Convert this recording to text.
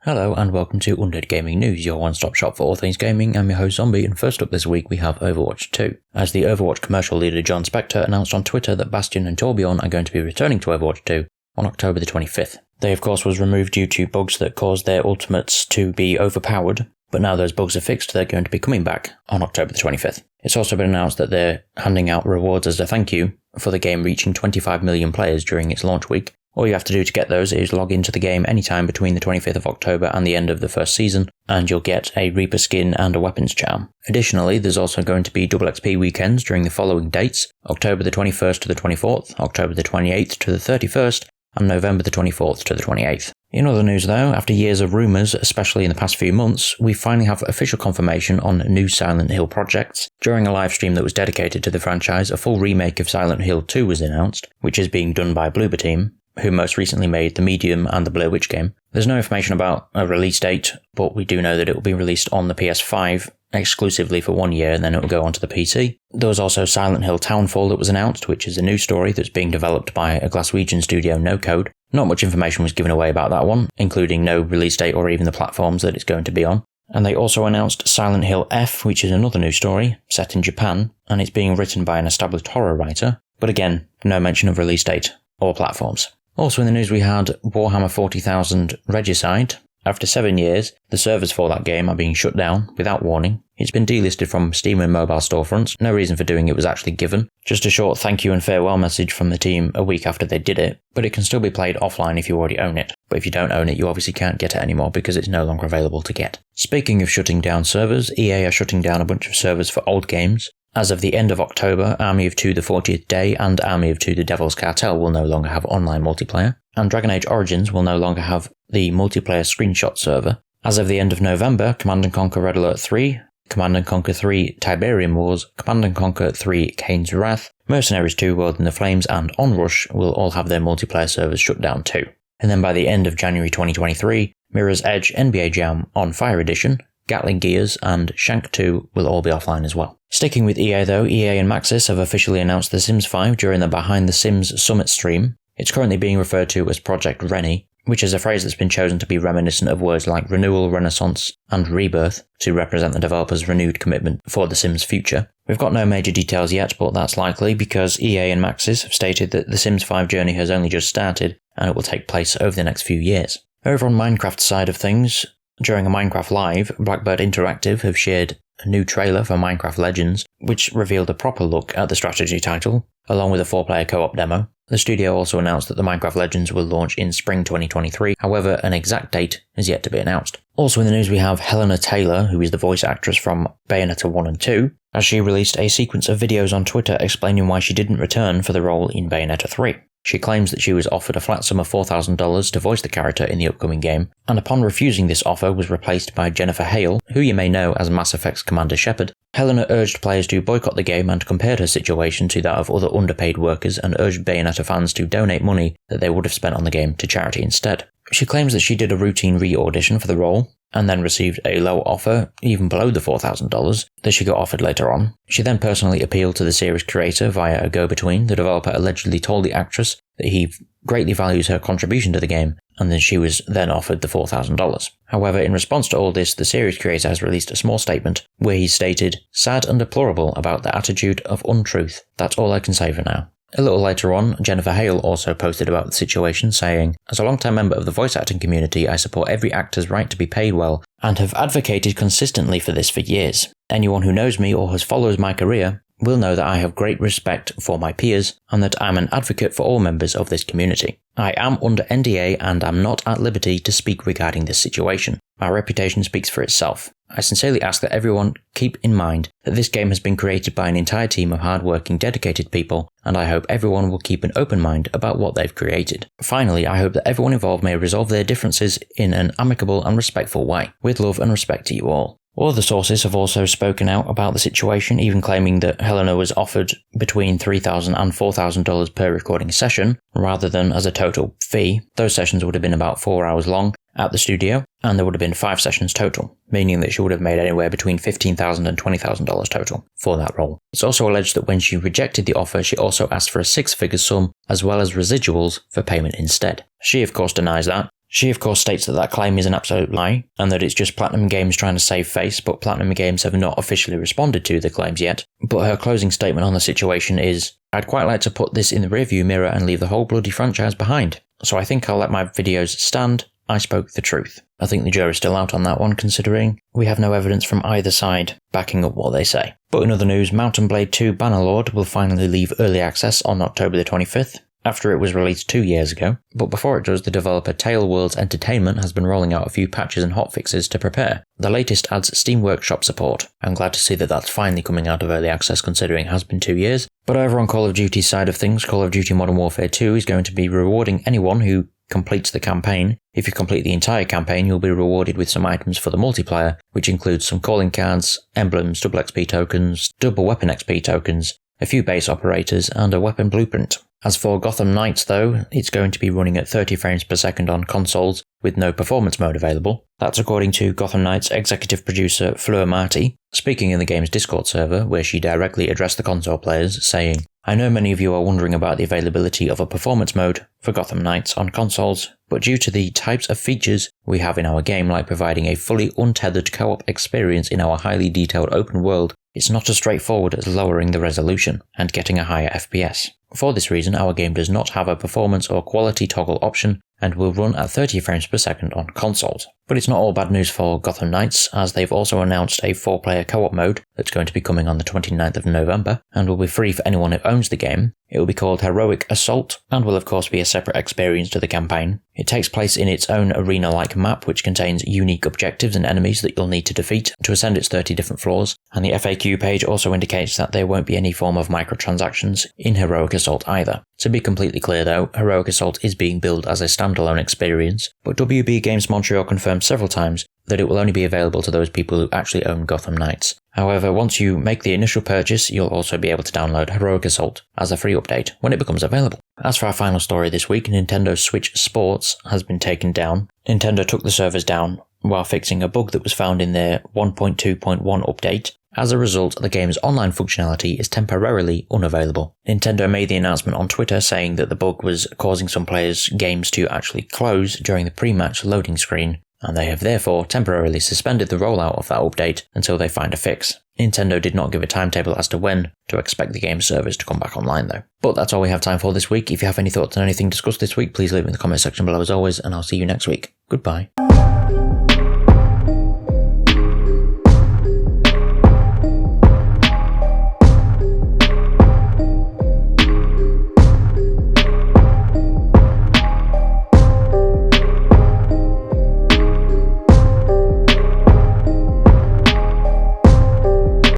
Hello and welcome to Undead Gaming News, your one-stop shop for all things gaming. I'm your host Zombie, and first up this week we have Overwatch 2. As the Overwatch commercial leader John Spector announced on Twitter that Bastion and Torbjorn are going to be returning to Overwatch 2 on October the 25th. They of course was removed due to bugs that caused their ultimates to be overpowered, but now those bugs are fixed, they're going to be coming back on October the 25th. It's also been announced that they're handing out rewards as a thank you for the game reaching 25 million players during its launch week. All you have to do to get those is log into the game anytime between the 25th of October and the end of the first season, and you'll get a Reaper skin and a weapons charm. Additionally, there's also going to be double XP weekends during the following dates: October the 21st to the 24th, October the 28th to the 31st, and November the 24th to the 28th. In other news though, after years of rumours, especially in the past few months, we finally have official confirmation on new Silent Hill projects. During a live stream that was dedicated to the franchise, a full remake of Silent Hill 2 was announced, which is being done by Bloober Team, who most recently made The Medium and the Blair Witch game. There's no information about a release date, but we do know that it will be released on the PS5 exclusively for 1 year, and then it will go onto the PC. There was also Silent Hill Townfall that was announced, which is a new story that's being developed by a Glaswegian studio, No Code. Not much information was given away about that one, including no release date or even the platforms that it's going to be on. And they also announced Silent Hill F, which is another new story, set in Japan, and it's being written by an established horror writer, but again, no mention of release date or platforms. Also in the news we had Warhammer 40,000 Regicide. After 7 years, the servers for that game are being shut down without warning. It's been delisted from Steam and mobile storefronts. No reason for doing it was actually given. Just a short thank you and farewell message from the team a week after they did it, but it can still be played offline if you already own it. But if you don't own it, you obviously can't get it anymore because it's no longer available to get. Speaking of shutting down servers, EA are shutting down a bunch of servers for old games. As of the end of October, Army of Two the 40th Day and Army of Two the Devil's Cartel will no longer have online multiplayer, and Dragon Age Origins will no longer have the multiplayer screenshot server. As of the end of November, Command & Conquer Red Alert 3, Command & Conquer 3 Tiberium Wars, Command & Conquer 3 Kane's Wrath, Mercenaries 2 World in the Flames and Onrush will all have their multiplayer servers shut down too. And then by the end of January 2023, Mirror's Edge NBA Jam On Fire Edition, Gatling Gears and Shank 2 will all be offline as well. Sticking with EA though, EA and Maxis have officially announced The Sims 5 during the Behind the Sims Summit stream. It's currently being referred to as Project Rennie, which is a phrase that's been chosen to be reminiscent of words like renewal, renaissance and rebirth to represent the developer's renewed commitment for The Sims' future. We've got no major details yet, but that's likely because EA and Maxis have stated that The Sims 5 journey has only just started and it will take place over the next few years. Over on Minecraft's side of things, during a Minecraft Live, Blackbird Interactive have shared a new trailer for Minecraft Legends, which revealed a proper look at the strategy title, along with a 4-player co-op demo. The studio also announced that the Minecraft Legends will launch in spring 2023, however, an exact date is yet to be announced. Also in the news we have Helena Taylor, who is the voice actress from Bayonetta 1 and 2, as she released a sequence of videos on Twitter explaining why she didn't return for the role in Bayonetta 3. She claims that she was offered a flat sum of $4,000 to voice the character in the upcoming game, and upon refusing this offer was replaced by Jennifer Hale, who you may know as Mass Effect's Commander Shepard. Helena urged players to boycott the game and compared her situation to that of other underpaid workers and urged Bayonetta fans to donate money that they would have spent on the game to charity instead. She claims that she did a routine re-audition for the role, and then received a lower offer, even below the $4,000, that she got offered later on. She then personally appealed to the series creator via a go-between. The developer allegedly told the actress that he greatly values her contribution to the game, and that she was then offered the $4,000. However, in response to all this, the series creator has released a small statement where he stated, "Sad and deplorable about the attitude of untruth. That's all I can say for now." A little later on, Jennifer Hale also posted about the situation, saying, "As a long-time member of the voice acting community, I support every actor's right to be paid well, and have advocated consistently for this for years. Anyone who knows me or has followed my career will know that I have great respect for my peers, and that I'm an advocate for all members of this community. I am under NDA and am not at liberty to speak regarding this situation. My reputation speaks for itself. I sincerely ask that everyone keep in mind that this game has been created by an entire team of hard-working, dedicated people, and I hope everyone will keep an open mind about what they've created. Finally, I hope that everyone involved may resolve their differences in an amicable and respectful way. With love and respect to you all." Other sources have also spoken out about the situation, even claiming that Helena was offered between $3,000 and $4,000 per recording session, rather than as a total fee. Those sessions would have been about 4 hours long at the studio, and there would have been 5 sessions total, meaning that she would have made anywhere between $15,000 and $20,000 total for that role. It's also alleged that when she rejected the offer, she also asked for a 6-figure sum, as well as residuals for payment instead. She of course denies that. She of course states that that claim is an absolute lie, and that it's just Platinum Games trying to save face, but Platinum Games have not officially responded to the claims yet. But her closing statement on the situation is, "I'd quite like to put this in the rearview mirror and leave the whole bloody franchise behind. So I think I'll let my videos stand. I spoke the truth." I think the jury's still out on that one, considering we have no evidence from either side backing up what they say. But in other news, Mount & Blade 2 Bannerlord will finally leave early access on October the 25th, after it was released 2 years ago. But before it does, the developer Tale Worlds Entertainment has been rolling out a few patches and hotfixes to prepare. The latest adds Steam Workshop support. I'm glad to see that that's finally coming out of early access, considering it has been 2 years. But over on Call of Duty's side of things, Call of Duty Modern Warfare 2 is going to be rewarding anyone who completes the campaign. If you complete the entire campaign, you'll be rewarded with some items for the multiplayer, which includes some calling cards, emblems, double XP tokens, double weapon XP tokens, a few base operators, and a weapon blueprint. As for Gotham Knights though, it's going to be running at 30 frames per second on consoles with no performance mode available. That's according to Gotham Knights executive producer Fleur Marty, speaking in the game's Discord server, where she directly addressed the console players, saying, "I know many of you are wondering about the availability of a performance mode for Gotham Knights on consoles, but due to the types of features we have in our game, like providing a fully untethered co-op experience in our highly detailed open world, it's not as straightforward as lowering the resolution and getting a higher FPS. For this reason, our game does not have a performance or quality toggle option and will run at 30 frames per second on consoles." But it's not all bad news for Gotham Knights, as they've also announced a 4-player co-op mode that's going to be coming on the 29th of November, and will be free for anyone who owns the game. It will be called Heroic Assault, and will of course be a separate experience to the campaign. It takes place in its own arena-like map, which contains unique objectives and enemies that you'll need to defeat to ascend its 30 different floors, and the FAQ page also indicates that there won't be any form of microtransactions in Heroic Assault either. To be completely clear though, Heroic Assault is being billed as a standalone experience, but WB Games Montreal confirmed several times that it will only be available to those people who actually own Gotham Knights. However, once you make the initial purchase, you'll also be able to download Heroic Assault as a free update when it becomes available. As for our final story this week, Nintendo Switch Sports has been taken down. Nintendo took the servers down while fixing a bug that was found in their 1.2.1 update. As a result, the game's online functionality is temporarily unavailable. Nintendo made the announcement on Twitter saying that the bug was causing some players' games to actually close during the pre-match loading screen, and they have therefore temporarily suspended the rollout of that update until they find a fix. Nintendo did not give a timetable as to when to expect the game's servers to come back online though. But that's all we have time for this week. If you have any thoughts on anything discussed this week, please leave it in the comment section below as always, and I'll see you next week. Goodbye.